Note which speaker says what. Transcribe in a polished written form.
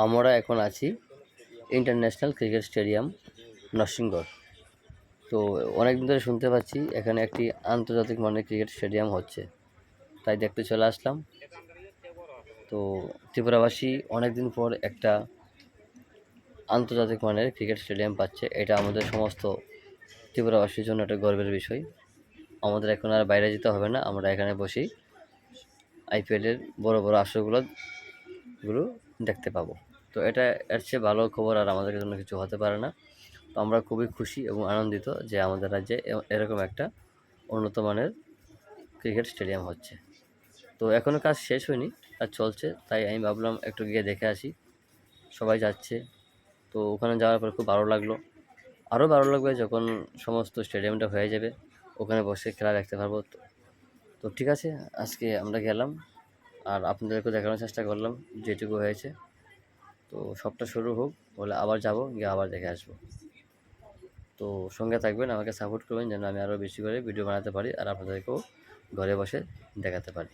Speaker 1: আমরা এখন আছি ইন্টারন্যাশনাল ক্রিকেট স্টেডিয়াম নরসিংগড়। তো অনেকদিন ধরে শুনতে পাচ্ছি এখানে একটি আন্তর্জাতিক মানের ক্রিকেট স্টেডিয়াম হচ্ছে, তাই দেখতে চলে আসলাম। তো ত্রিপুরাবাসী অনেকদিন পর একটা আন্তর্জাতিক মানের ক্রিকেট স্টেডিয়াম পাচ্ছে, এটা আমাদের সমস্ত ত্রিপুরাবাসীর জন্য একটা গর্বের বিষয়। আমাদের এখন আর বাইরে যেতে হবে না, আমরা এখানে বসেই আইপিএলের বড় বড় আসরগুলো দেখতে পাবো। তো এটা এর চেয়ে ভালো খবর আর আমাদের জন্য কিছু হতে পারে না। তো আমরা খুবই খুশি এবং আনন্দিত যে আমাদের রাজ্যে এরকম একটা উন্নত মানের ক্রিকেট স্টেডিয়াম হচ্ছে। তো এখনও কাজ শেষ হয়নি, কাজ চলছে, তাই আমি ভাবলাম একটু গিয়ে দেখে আসি। সবাই যাচ্ছে, তো ওখানে যাওয়ার পর খুব ভালো লাগলো। আরও ভালো লাগবে যখন সমস্ত স্টেডিয়ামটা হয়ে যাবে, ওখানে বসে খেলা দেখতে পারবো। তো ঠিক আছে, আজকে আমরা গেলাম আর আপনাদেরকেও দেখানোর চেষ্টা করলাম যেটুকু হয়েছে। তো সবটা শুরু হোক, বলে আবার যাব, গিয়ে আবার দেখে আসবো। তো সঙ্গে থাকবেন, আমাকে সাপোর্ট করবেন যেন আমি আরও বেশি করে ভিডিও বানাতে পারি আর আপনাদেরকেও ঘরে বসে দেখাতে পারি।